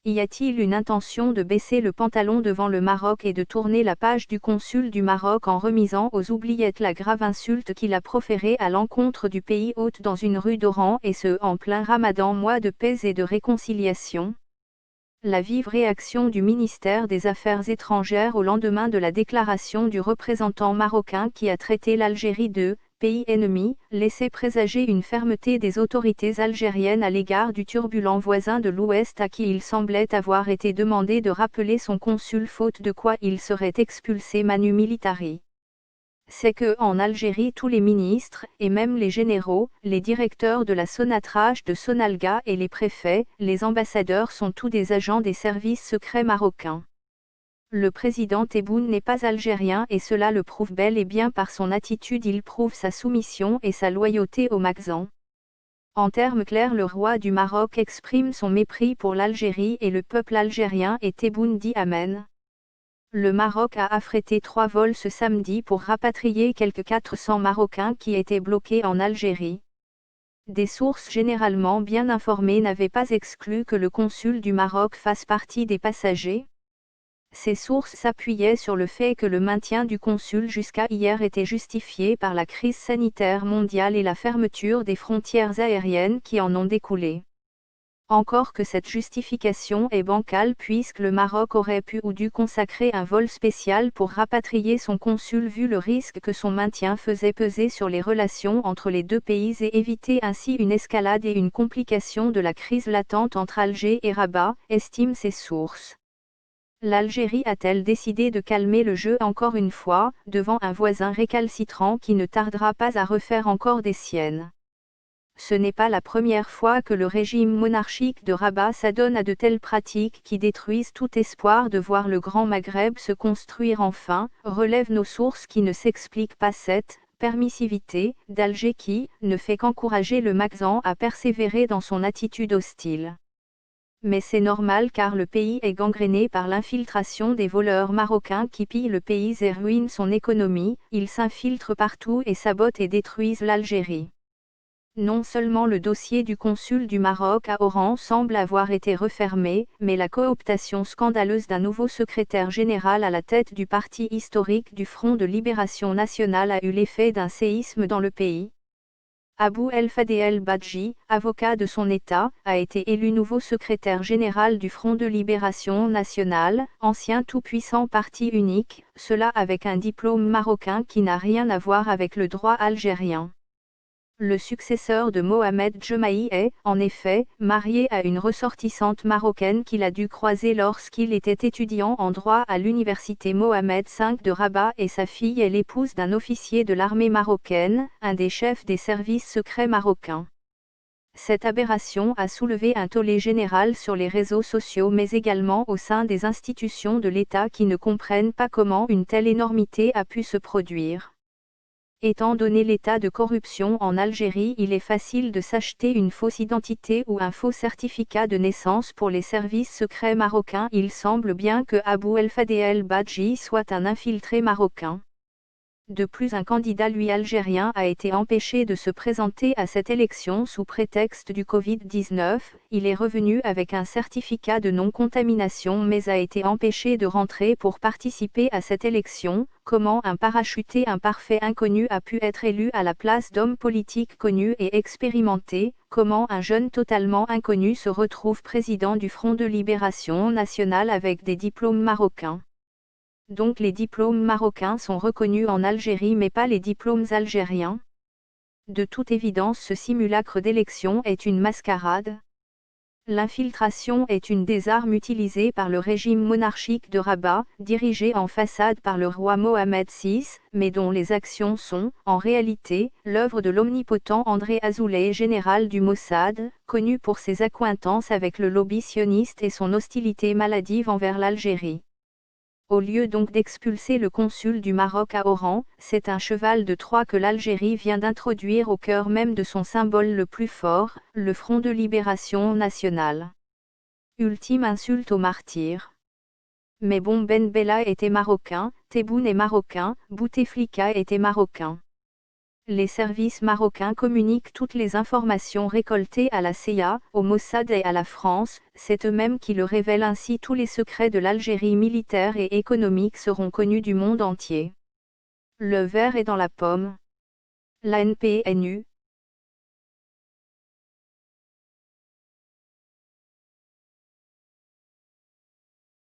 Y a-t-il une intention de baisser le pantalon devant le Maroc et de tourner la page du consul du Maroc en remisant aux oubliettes la grave insulte qu'il a proférée à l'encontre du pays hôte dans une rue d'Oran, et ce en plein Ramadan, mois de paix et de réconciliation? La vive réaction du ministère des Affaires étrangères au lendemain de la déclaration du représentant marocain qui a traité l'Algérie de « pays ennemi » laissait présager une fermeté des autorités algériennes à l'égard du turbulent voisin de l'Ouest à qui il semblait avoir été demandé de rappeler son consul, faute de quoi il serait expulsé manu militari. C'est que, en Algérie, tous les ministres, et même les généraux, les directeurs de la Sonatrach de Sonalga et les préfets, les ambassadeurs sont tous des agents des services secrets marocains. Le président Tebboune n'est pas algérien et cela le prouve bel et bien par son attitude. Il prouve sa soumission et sa loyauté au Maghzan. En termes clairs, le roi du Maroc exprime son mépris pour l'Algérie et le peuple algérien, et Tebboune dit Amen. Le Maroc a affrété 3 vols ce samedi pour rapatrier quelques 400 Marocains qui étaient bloqués en Algérie. Des sources généralement bien informées n'avaient pas exclu que le consul du Maroc fasse partie des passagers. Ces sources s'appuyaient sur le fait que le maintien du consul jusqu'à hier était justifié par la crise sanitaire mondiale et la fermeture des frontières aériennes qui en ont découlé. Encore que cette justification est bancale, puisque le Maroc aurait pu ou dû consacrer un vol spécial pour rapatrier son consul vu le risque que son maintien faisait peser sur les relations entre les deux pays et éviter ainsi une escalade et une complication de la crise latente entre Alger et Rabat, estiment ces sources. L'Algérie a-t-elle décidé de calmer le jeu encore une fois, devant un voisin récalcitrant qui ne tardera pas à refaire encore des siennes? Ce n'est pas la première fois que le régime monarchique de Rabat s'adonne à de telles pratiques qui détruisent tout espoir de voir le Grand Maghreb se construire enfin, relèvent nos sources, qui ne s'expliquent pas cette permissivité d'Alger qui ne fait qu'encourager le Maghzan à persévérer dans son attitude hostile. Mais c'est normal car le pays est gangréné par l'infiltration des voleurs marocains qui pillent le pays et ruinent son économie. Ils s'infiltrent partout et sabotent et détruisent l'Algérie. Non seulement le dossier du consul du Maroc à Oran semble avoir été refermé, mais la cooptation scandaleuse d'un nouveau secrétaire général à la tête du parti historique du Front de Libération Nationale a eu l'effet d'un séisme dans le pays. Abou El Fadel Badji, avocat de son État, a été élu nouveau secrétaire général du Front de Libération Nationale, ancien tout-puissant parti unique, cela avec un diplôme marocain qui n'a rien à voir avec le droit algérien. Le successeur de Mohamed Jemaï est, en effet, marié à une ressortissante marocaine qu'il a dû croiser lorsqu'il était étudiant en droit à l'université Mohamed V de Rabat, et sa fille est l'épouse d'un officier de l'armée marocaine, un des chefs des services secrets marocains. Cette aberration a soulevé un tollé général sur les réseaux sociaux mais également au sein des institutions de l'État qui ne comprennent pas comment une telle énormité a pu se produire. Étant donné l'état de corruption en Algérie, il est facile de s'acheter une fausse identité ou un faux certificat de naissance pour les services secrets marocains. Il semble bien que Abou El Fadel Badji soit un infiltré marocain. De plus, un candidat algérien a été empêché de se présenter à cette élection sous prétexte du Covid-19. Il est revenu avec un certificat de non-contamination mais a été empêché de rentrer pour participer à cette élection. Comment un parachuté imparfait inconnu a pu être élu à la place d'homme politique connu et expérimenté? Comment un jeune totalement inconnu se retrouve président du Front de Libération Nationale avec des diplômes marocains? Donc les diplômes marocains sont reconnus en Algérie mais pas les diplômes algériens. De toute évidence, ce simulacre d'élection est une mascarade. L'infiltration est une des armes utilisées par le régime monarchique de Rabat, dirigé en façade par le roi Mohamed VI, mais dont les actions sont, en réalité, l'œuvre de l'omnipotent André Azoulay, général du Mossad, connu pour ses accointances avec le lobby sioniste et son hostilité maladive envers l'Algérie. Au lieu donc d'expulser le consul du Maroc à Oran, c'est un cheval de Troie que l'Algérie vient d'introduire au cœur même de son symbole le plus fort, le Front de Libération Nationale. Ultime insulte aux martyrs. Mais bon, Ben Bella était marocain, Tebboune est marocain, Bouteflika était marocain. Les services marocains communiquent toutes les informations récoltées à la CIA, au Mossad et à la France, c'est eux-mêmes qui le révèlent ainsi tous les secrets de l'Algérie militaire et économique seront connus du monde entier. Le ver est dans la pomme. L'ANPNU,